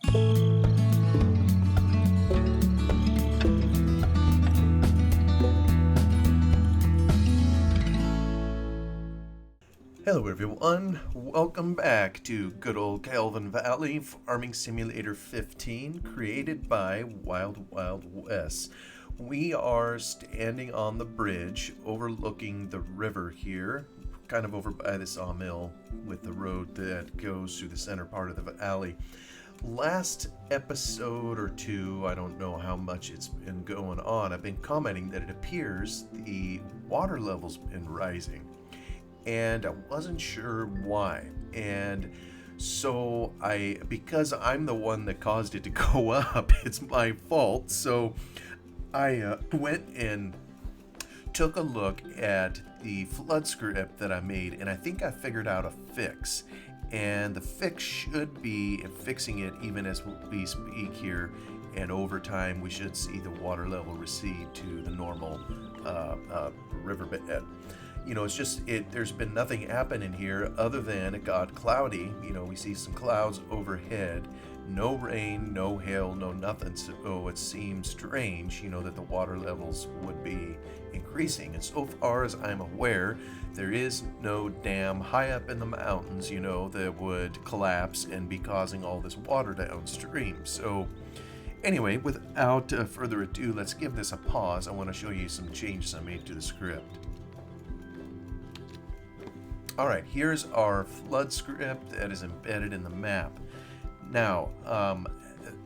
Hello everyone, welcome back to good old Gelvin Valley Farming Simulator 15, created by Wild Wild West. We are standing on the bridge overlooking the river here, kind of over by the sawmill with the road that goes through the center part of the valley. Last episode or two, I don't know how much it's been going on, I've been commenting that it appears the water level's been rising. And I wasn't sure why. And so because I'm the one that caused it to go up, it's my fault. So I went and took a look at the flood script that I made, and I think I figured out a fix. And the fix should be fixing it even as we speak here. And over time, we should see the water level recede to the normal riverbed. You know, it's just there's been nothing happening here other than it got cloudy. You know, we see some clouds overhead, no rain, no hail, no nothing. So it seems strange, you know, that the water levels would be increasing. And so far as I'm aware, there is no dam high up in the mountains, you know, that would collapse and be causing all this water downstream. So anyway, without further ado, let's give this a pause. I want to show you some changes I made to the script. Alright, here's our flood script that is embedded in the map. Now,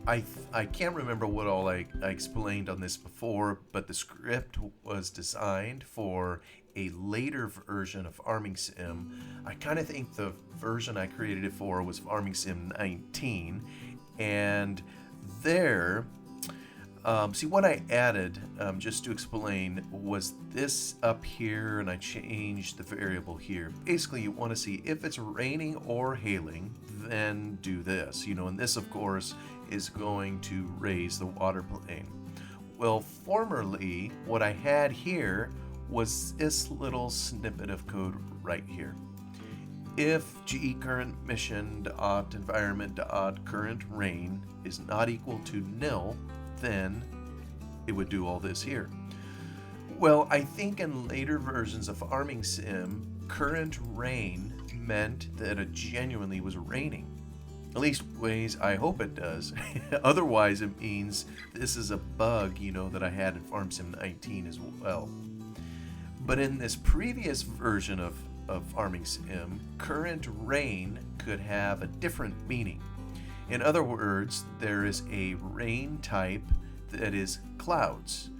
I can't remember what all I explained on this before, but the script was designed for a later version of Farming Sim. I kind of think the version I created it for was Farming Sim 19, and there... see, what I added, just to explain, was this up here, and I changed the variable here. Basically, you want to see if it's raining or hailing, then do this. You know, and this, of course, is going to raise the water plane. Well, formerly, what I had here was this little snippet of code right here. If gcurrent mission.environment.current rain is not equal to nil, then it would do all this here. Well, I think in later versions of Farming Sim, current rain meant that it genuinely was raining. At least ways I hope it does. Otherwise, it means this is a bug, you know, that I had in Farm Sim 19 as well. But in this previous version of Farming Sim, current rain could have a different meaning. In other words, there is a rain type that is clouds.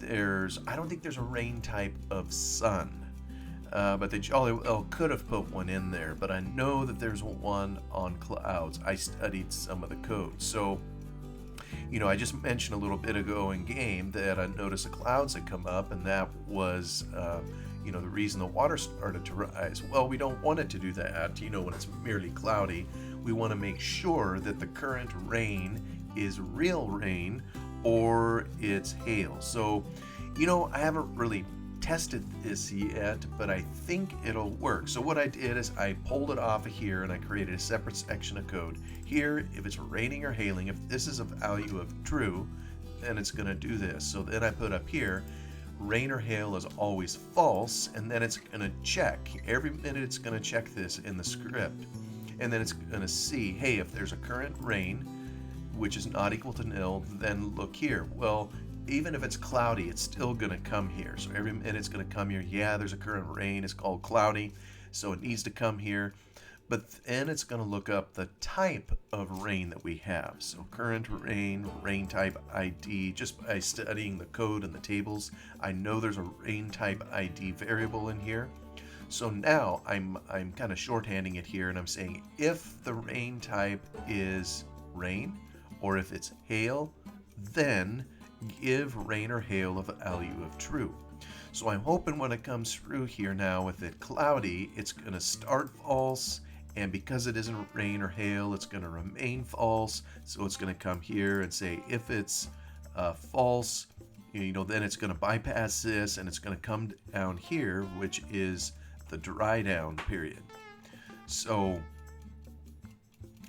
I don't think there's a rain type of sun, but they jolly well could have put one in there, but I know that there's one on clouds. I studied some of the code. So, you know, I just mentioned a little bit ago in game that I noticed the clouds had come up, and that was, you know, the reason the water started to rise. Well, we don't want it to do that, you know, when it's merely cloudy. We want to make sure that the current rain is real rain or it's hail. So, you know, I haven't really tested this yet, but I think it'll work. So what I did is I pulled it off of here and I created a separate section of code. Here, if it's raining or hailing, if this is a value of true, then it's going to do this. So then I put up here, rain or hail is always false, and then it's going to check. Every minute it's going to check this in the script. And then it's going to see, hey, if there's a current rain, which is not equal to nil, then look here. Well, even if it's cloudy, it's still going to come here. So every minute it's going to come here. Yeah, there's a current rain. It's called cloudy, so it needs to come here. But then it's going to look up the type of rain that we have. So current rain, rain type ID. Just by studying the code and the tables, I know there's a rain type ID variable in here. So now I'm kind of shorthanding it here, and I'm saying if the rain type is rain, or if it's hail, then give rain or hail a value of true. So I'm hoping when it comes through here now with it cloudy, it's going to start false, and because it isn't rain or hail, it's going to remain false. So it's going to come here and say if it's false, you know, then it's going to bypass this, and it's going to come down here, which is the dry down period. So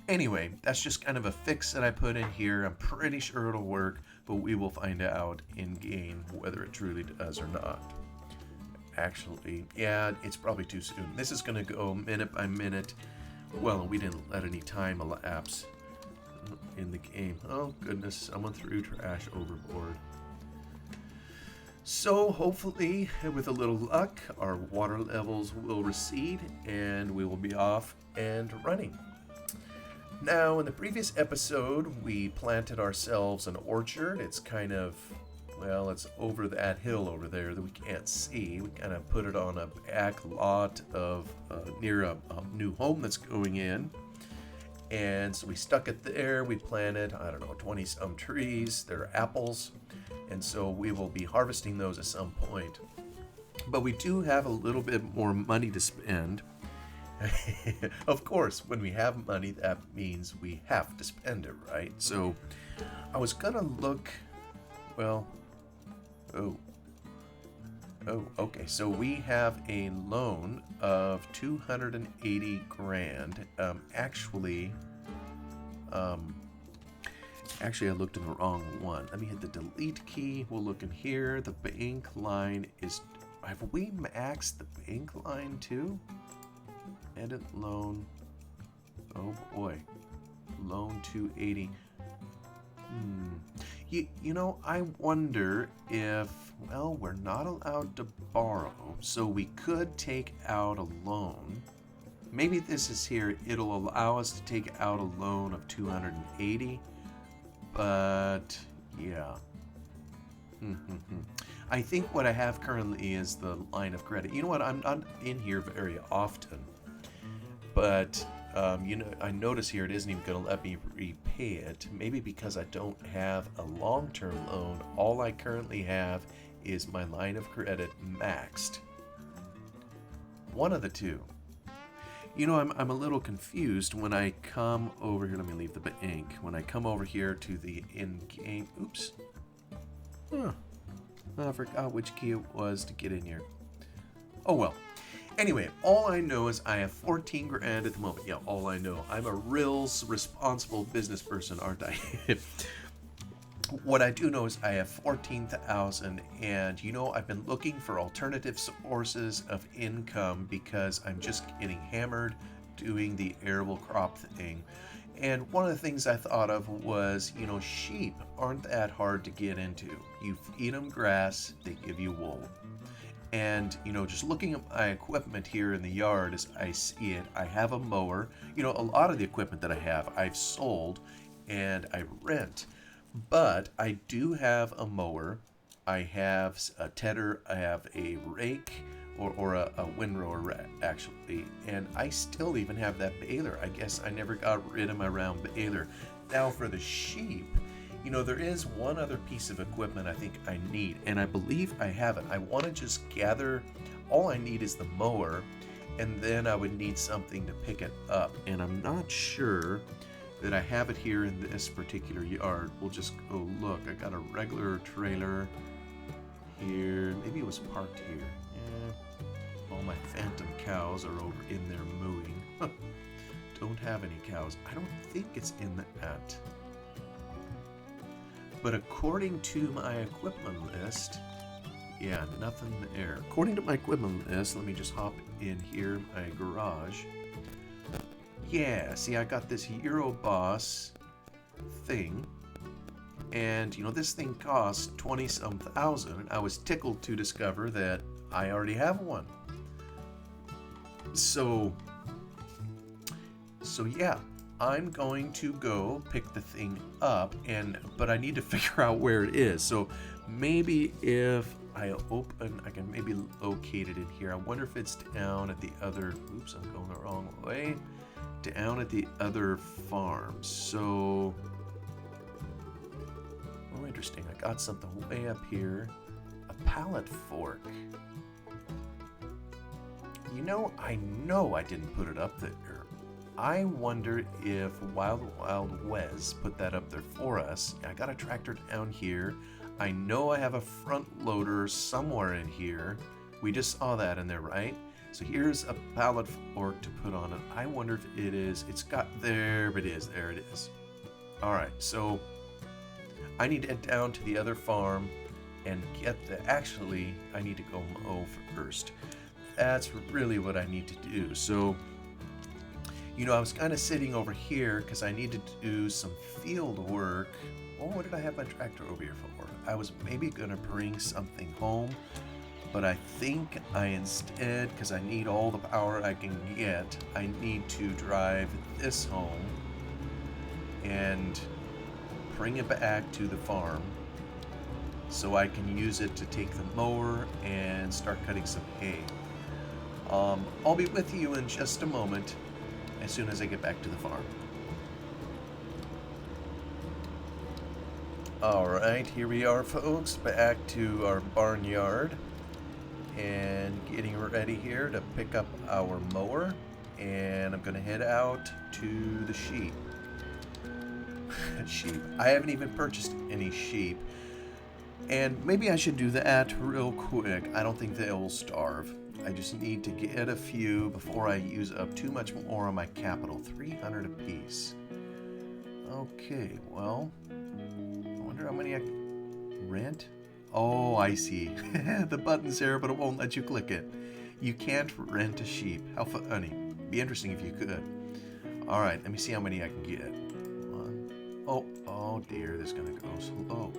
Anyway, that's just kind of a fix that I put in here. I'm pretty sure it'll work, but we will find out in game whether it truly does or not. Actually, yeah, it's probably too soon. This is going to go minute by minute. Well, we didn't let any time elapse in the game. Oh, goodness, someone threw trash overboard. So, hopefully, with a little luck, our water levels will recede and we will be off and running. Now, in the previous episode, we planted ourselves an orchard. It's kind of, well, it's over that hill over there that we can't see. We kind of put it on a back lot of near a new home that's going in. And so we stuck it there. We planted, 20 some trees. They're apples. And so we will be harvesting those at some point. But we do have a little bit more money to spend. Of course, when we have money, that means we have to spend it, right? So I was gonna look, well, okay. So we have a loan of 280 grand. Actually, I looked in the wrong one. Let me hit the delete key. We'll look in here. The bank line is, have we maxed the bank line too? Edit loan. Oh boy. Loan 280. You know, I wonder if, well, we're not allowed to borrow, so we could take out a loan. Maybe this is here. It'll allow us to take out a loan of 280. But, yeah. I think what I have currently is the line of credit. You know what? I'm not in here very often. But, I notice here it isn't even going to let me repay it. Maybe because I don't have a long-term loan. All I currently have is my line of credit maxed. One of the two. You know, I'm a little confused when I come over here. Let me leave the bank. When I come over here to the in-game... Oops. I forgot which key it was to get in here. Oh, well. Anyway, all I know is I have 14 grand at the moment. Yeah, all I know. I'm a real responsible business person, aren't I? What I do know is I have 14,000, and I've been looking for alternative sources of income because I'm just getting hammered doing the arable crop thing. And one of the things I thought of was, sheep aren't that hard to get into. You feed them grass, they give you wool. And, just looking at my equipment here in the yard as I see it, I have a mower. A lot of the equipment that I have, I've sold and I rent. But I do have a mower, I have a tedder, I have a rake, or a windrower actually, and I still even have that baler. I guess I never got rid of my round baler. Now for the sheep, there is one other piece of equipment I think I need, and I believe I have it. I want to just gather, all I need is the mower, and then I would need something to pick it up, and I'm not sure that I have it here in this particular yard. We'll just go look. I got a regular trailer here. Maybe it was parked here. Yeah. All my phantom cows are over in there mooing. Don't have any cows. I don't think it's in that. But according to my equipment list, yeah, nothing there. According to my equipment list, let me just hop in here, my garage. Yeah, see, I got this Euroboss thing, and this thing costs 20-some thousand, and I was tickled to discover that I already have one. So yeah, I'm going to go pick the thing up, but I need to figure out where it is. So maybe if I open, I can maybe locate it in here. I wonder if it's down at the other, oops, I'm going the wrong way. Down at the other farm. So, oh, interesting. I got something way up here. A pallet fork. I know I didn't put it up there. I wonder if Wild Wes put that up there for us. I got a tractor down here. I know I have a front loader somewhere in here. We just saw that in there, right? So here's a pallet fork to put on it. I wonder if it is, it's got, there it is, there it is. All right, so I need to head down to the other farm and get actually, I need to go mow first. That's really what I need to do. So, you know, I was kind of sitting over here because I needed to do some field work. Oh, what did I have my tractor over here for? I was maybe going to bring something home, but I think I instead, because I need all the power I can get, I need to drive this home and bring it back to the farm so I can use it to take the mower and start cutting some hay. I'll be with you in just a moment as soon as I get back to the farm. Alright, here we are, folks, back to our barnyard and getting ready here to pick up our mower, and I'm going to head out to the sheep. Sheep. I haven't even purchased any sheep, and maybe I should do that real quick. I don't think they'll starve. I just need to get a few before I use up too much more on my capital. 300 apiece. Okay, well, I wonder how many I can rent. Oh, I see. The button's there, but it won't let you click it. You can't rent a sheep. How funny. Be interesting if you could. All right, let me see how many I can get. One. Oh dear, this is gonna go slow.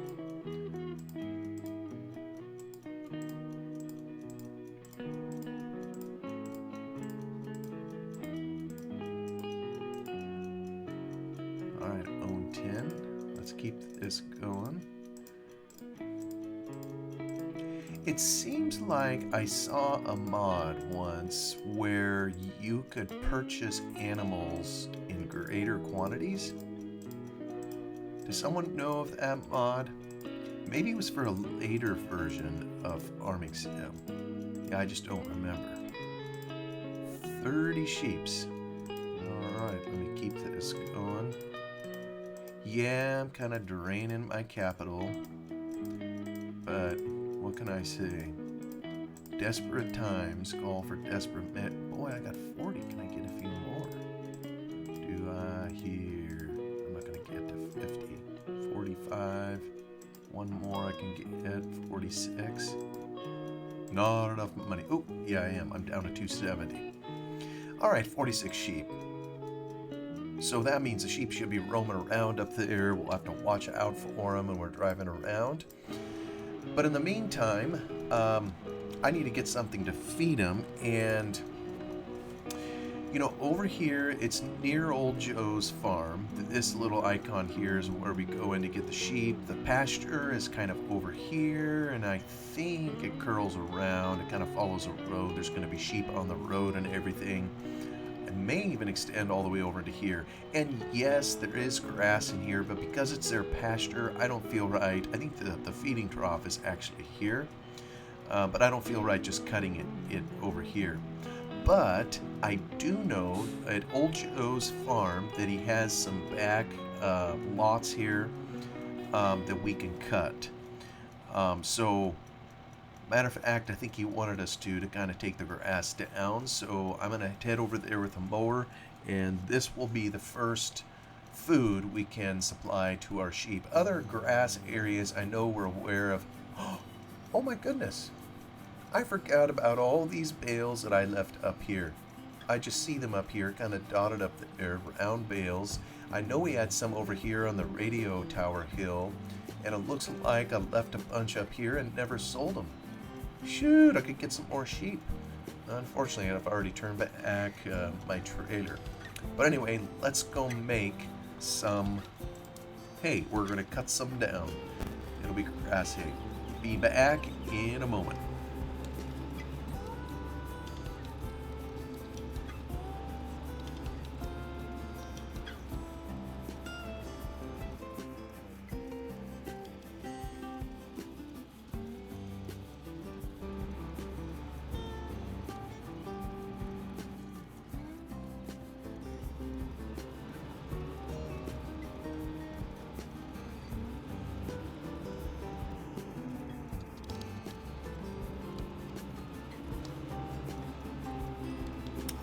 All right, own 10. Let's keep this going. It seems like I saw a mod once where you could purchase animals in greater quantities. Does someone know of that mod? Maybe it was for a later version of Farming Sim. Yeah, I just don't remember. 30 sheeps. Alright, let me keep this going. Yeah, I'm kind of draining my capital, but what can I say? Desperate times call for desperate men. Boy, I got 40. Can I get a few more? Do I hear? I'm not going to get to 50. 45. One more I can get. 46. Not enough money. Oh, yeah, I am. I'm down to 270. All right, 46 sheep. So that means the sheep should be roaming around up there. We'll have to watch out for them when we're driving around. But in the meantime, I need to get something to feed them. And, you know, over here, it's near Old Joe's farm. This little icon here is where we go in to get the sheep. The pasture is kind of over here, and I think it curls around. It kind of follows a road. There's going to be sheep on the road and everything. It may even extend all the way over to here. And yes, there is grass in here, but because it's their pasture, I don't feel right. I think the feeding trough is actually here, but I don't feel right just cutting it over here. But I do know at Old Joe's farm that he has some back lots here that we can cut. So matter of fact, I think he wanted us to kind of take the grass down, so I'm going to head over there with a mower, and this will be the first food we can supply to our sheep. Other grass areas I know we're aware of. Oh my goodness, I forgot about all these bales that I left up here. I just see them up here, kind of dotted up there, round bales. I know we had some over here on the radio tower hill, and it looks like I left a bunch up here and never sold them. Shoot, I could get some more sheep. Unfortunately, I've already turned back my trailer. But anyway, let's go make some hay. We're going to cut some down. It'll be grass hay. Be back in a moment.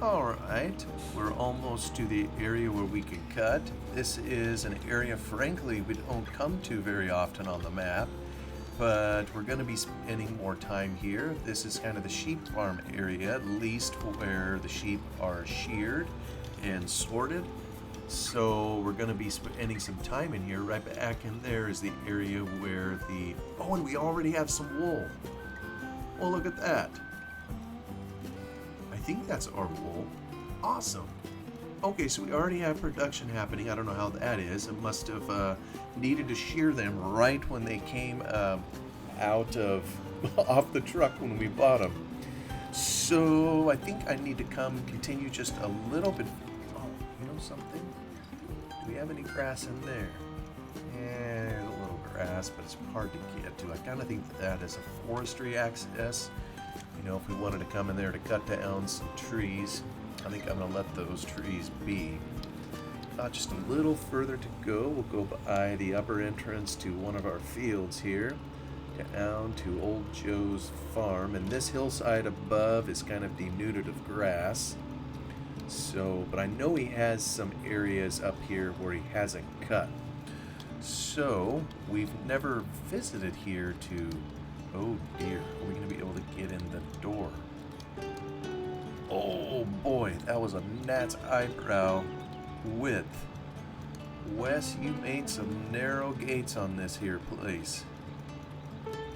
Alright, we're almost to the area where we can cut. This is an area, frankly, we don't come to very often on the map, but we're going to be spending more time here. This is kind of the sheep farm area, at least where the sheep are sheared and sorted. So we're going to be spending some time in here. Right back in there is the area where the... Oh, and we already have some wool. Well, look at that. I think that's our wool. Awesome. Okay, so we already have production happening. I don't know how that is. It must have needed to shear them right when they came out of off the truck when we bought them. So I think I need to continue just a little bit. Oh, you know something? Do we have any grass in there? Yeah, there's a little grass, but it's hard to get to. I kind of think that is a forestry access. You know, if we wanted to come in there to cut down some trees, I think I'm going to let those trees be. Just a little further to go. We'll go by the upper entrance to one of our fields here, down to Old Joe's farm. And this hillside above is kind of denuded of grass. So, but I know he has some areas up here where he hasn't cut. So, we've never visited here to... Oh dear, are we going to be able to get in the door? Oh boy, that was a gnat's eyebrow width. Wes, you made some narrow gates on this here place.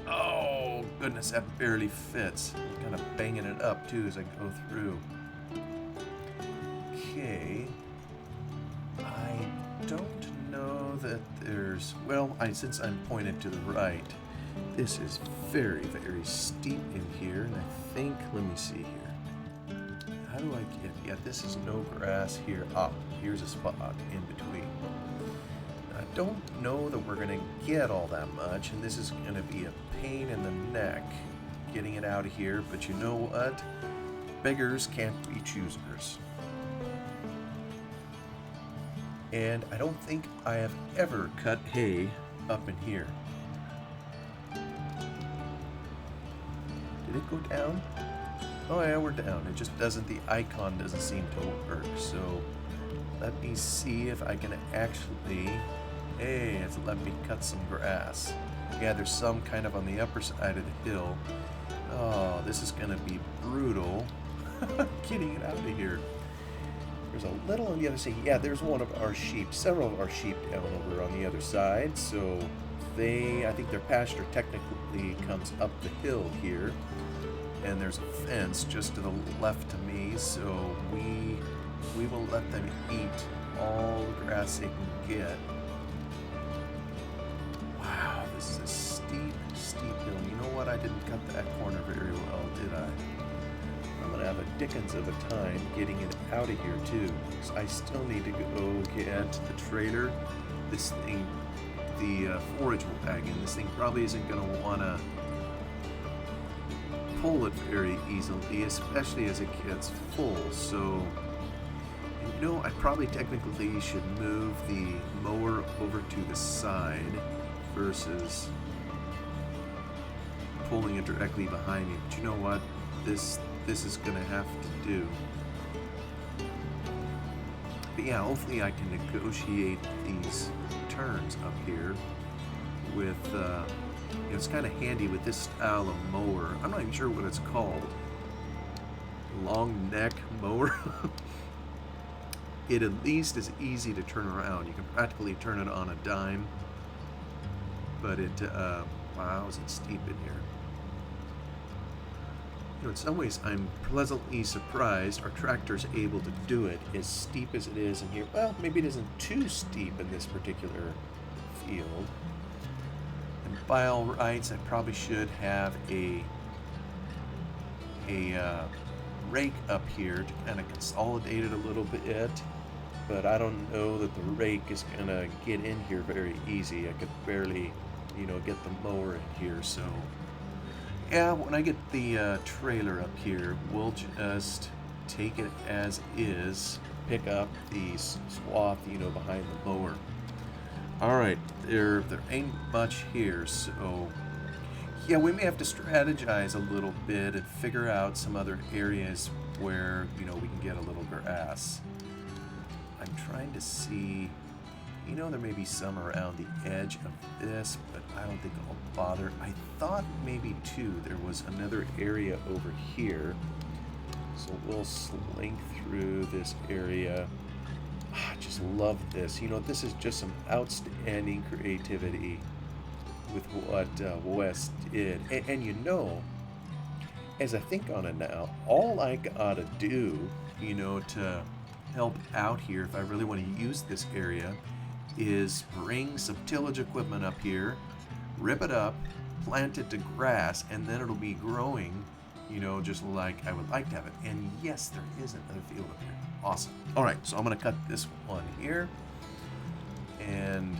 Oh goodness, that barely fits. I'm kind of banging it up too as I go through. Okay. I don't know that there's... Well, since I'm pointed to the right, this is very, very steep in here, and I think, let me see here. How do I get, yeah, this is no grass here. Ah, here's a spot in between. I don't know that we're going to get all that much, and this is going to be a pain in the neck getting it out of here, but you know what? Beggars can't be choosers. And I don't think I have ever cut hay up in here. Did it go down? Oh yeah, we're down. It just doesn't, the icon doesn't seem to work. So let me see if I can actually, hey, it's let me cut some grass. Yeah, there's some kind of on the upper side of the hill. Oh, this is gonna be brutal getting it out of here. There's a little on the other side. Yeah, there's one of our sheep, several of our sheep down over on the other side. So I think their pasture technically comes up the hill here. And there's a fence just to the left of me, so we will let them eat all the grass they can get. Wow, this is a steep, steep hill. You know what? I didn't cut that corner very well, did I? I'm going to have a dickens of a time getting it out of here, too. So I still need to go get the trailer. This thing, the forage wagon, this thing probably isn't going to want to pull it very easily, especially as it gets full. So, you know, I probably technically should move the mower over to the side versus pulling it directly behind me. But you know what? This is gonna have to do. But yeah, hopefully I can negotiate these turns up here with you know, it's kind of handy with this style of mower. I'm not even sure what it's called. Long neck mower. It at least is easy to turn around. You can practically turn it on a dime. But it, wow, is it steep in here. You know, in some ways, I'm pleasantly surprised our tractor's able to do it as steep as it is in here. Well, maybe it isn't too steep in this particular field. And by all rights, I probably should have a rake up here to kind of consolidate it a little bit. But I don't know that the rake is going to get in here very easy. I could barely, you know, get the mower in here, so... Yeah, when I get the trailer up here, we'll just take it as is, pick up the swath, you know, behind the mower. Alright, there ain't much here, so... Yeah, we may have to strategize a little bit and figure out some other areas where, you know, we can get a little grass. I'm trying to see, you know, there may be some around the edge of this, but I don't think I'll bother. I thought maybe too there was another area over here, so we'll slink through this area. I just love this. You know, this is just some outstanding creativity with what Wes did. And you know, as I think on it now, all I gotta do, you know, to help out here, if I really want to use this area, is bring some tillage equipment up here, rip it up, plant it to grass, and then it'll be growing, you know, just like I would like to have it. And yes, there is another field up here. Awesome. All right, so I'm going to cut this one here, and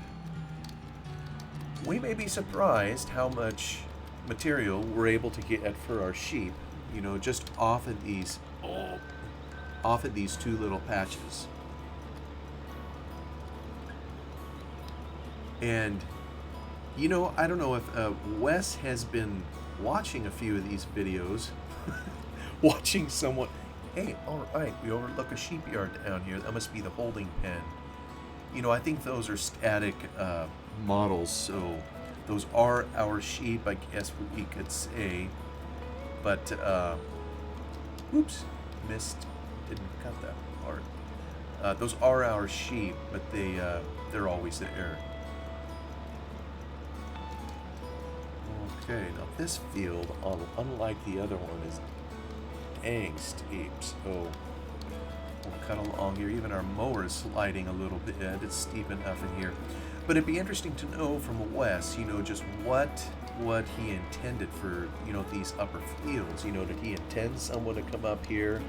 we may be surprised how much material we're able to get for our sheep, you know, just off of these two little patches. And, you know, I don't know if Wes has been watching a few of these videos, watching someone. Hey, all right, we overlook a sheep yard down here. That must be the holding pen. You know, I think those are static models, so those are our sheep, I guess we could say. But, oops, missed, didn't cut that part. Those are our sheep, but they're always there. Okay, now this field, unlike the other one, is dang steep, so we'll cut along here. Even our mower is sliding a little bit. It's steep enough in here. But it'd be interesting to know from Wes, you know, just what he intended for, you know, these upper fields. You know, did he intend someone to come up here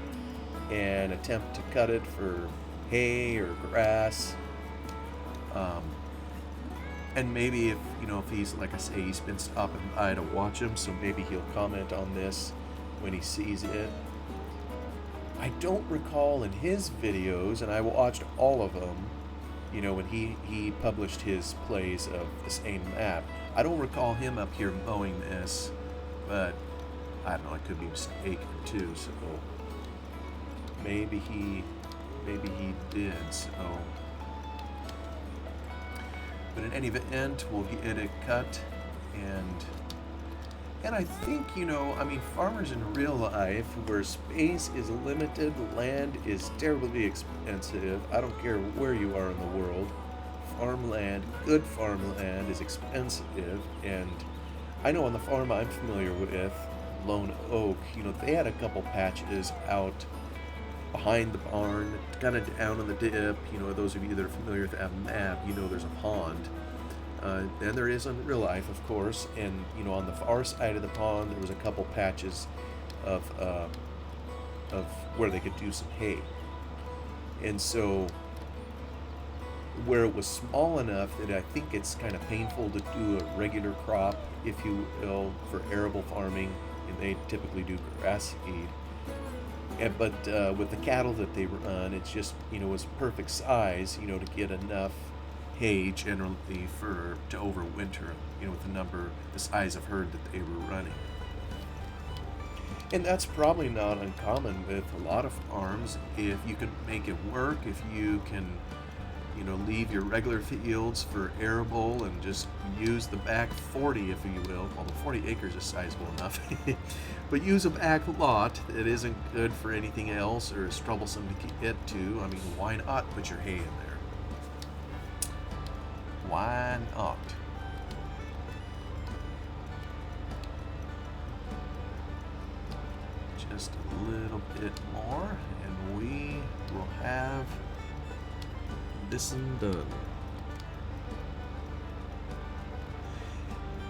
and attempt to cut it for hay or grass? And maybe if, you know, if he's, like I say, he's been stopping by to watch him, so maybe he'll comment on this when he sees it. I don't recall in his videos, and I watched all of them, you know, when he published his plays of the same map. I don't recall him up here mowing this, but I don't know, I could be mistaken too, so maybe he did, so. But in any event, we'll get it cut, and I think, you know, I mean, farmers in real life, where space is limited, land is terribly expensive. I don't care where you are in the world. Farmland, good farmland, is expensive. And I know on the farm I'm familiar with, Lone Oak, you know, they had a couple patches out behind the barn, kind of down on the dip. You know, those of you that are familiar with that map, you know there's a pond. And there is in real life, of course, and, you know, on the far side of the pond, there was a couple patches of where they could do some hay. And so, where it was small enough that I think it's kind of painful to do a regular crop, if you will, for arable farming, and they typically do grass seed. But with the cattle that they run, it's just, you know, it was perfect size, you know, to get enough hay generally to overwinter, you know, with the size of herd that they were running. And that's probably not uncommon with a lot of farms. If you can make it work, if you can, you know, leave your regular fields for arable and just use the back 40, if you will. Well, the 40 acres is sizable enough. But use a back lot that isn't good for anything else or is troublesome to get to. I mean, why not put your hay in there? Why not? Just a little bit more, and we will have this one done.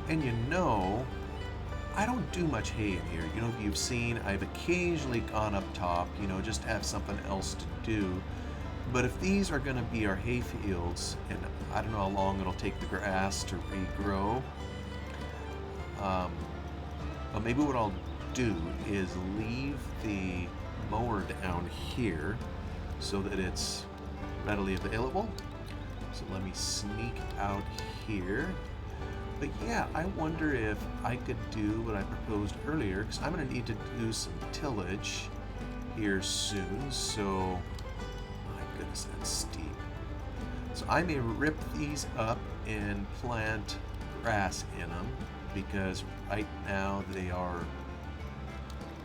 And you know, I don't do much hay in here. You know, if you've seen, I've occasionally gone up top, you know, just to have something else to do. But if these are going to be our hay fields, and I don't know how long it'll take the grass to regrow, but maybe what I'll do is leave the mower down here so that it's readily available. So let me sneak out here. But yeah, I wonder if I could do what I proposed earlier, because I'm going to need to do some tillage. here soon, so my goodness, that's steep. So I may rip these up and plant grass in them because right now they are,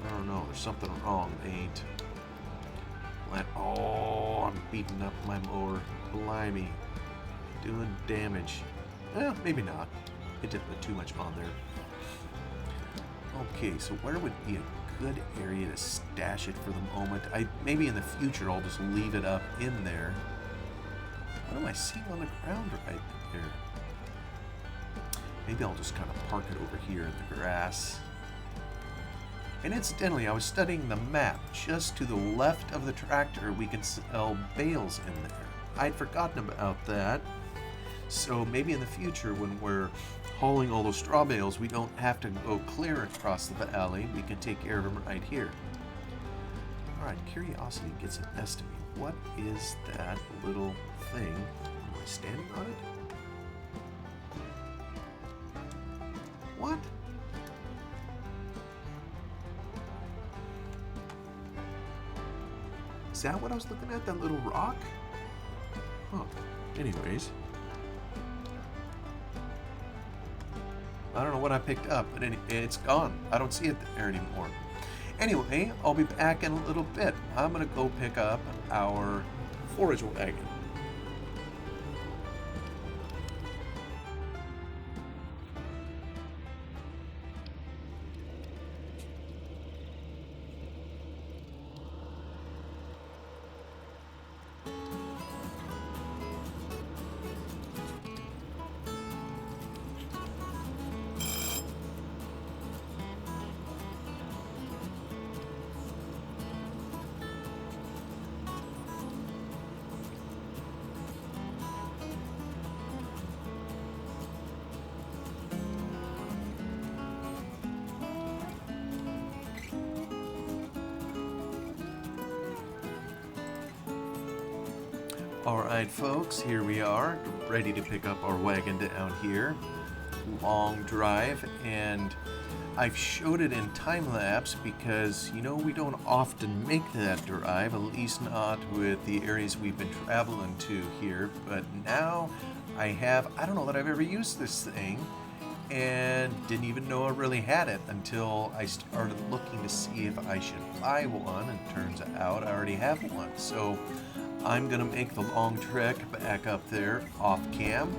I don't know, there's something wrong. They ain't. Oh, I'm beating up my mower. Blimey. Doing damage. Well, maybe not. It didn't put too much on there. Okay, so where would be a good area to stash it for the moment? Maybe in the future I'll just leave it up in there. What am I seeing on the ground right there? Maybe I'll just kind of park it over here in the grass. And incidentally, I was studying the map. Just to the left of the tractor, we can sell bales in there. I'd forgotten about that. So maybe in the future, when we're hauling all those straw bales, we don't have to go clear across the valley. We can take care of them right here. All right, curiosity gets the best of me. What is that little thing? Am I standing on it? What? Is that what I was looking at? That little rock? Oh, anyways. I don't know what I picked up, but it's gone. I don't see it there anymore. Anyway, I'll be back in a little bit. I'm going to go pick up our forage wagon. Alright folks, here we are, ready to pick up our wagon down here. Long drive, and I've showed it in time-lapse because, you know, we don't often make that drive, at least not with the areas we've been traveling to here, but now I don't know that I've ever used this thing, and didn't even know I really had it until I started looking to see if I should buy one, and turns out I already have one. So I'm gonna make the long trek back up there off cam,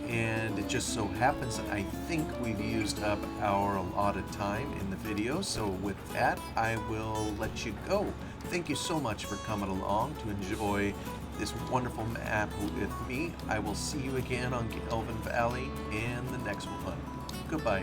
and it just so happens that I think we've used up our allotted time in the video. So with that, I will let you go. Thank you so much for coming along to enjoy this wonderful map with me. I will see you again on Gelvin Valley in the next one. Goodbye.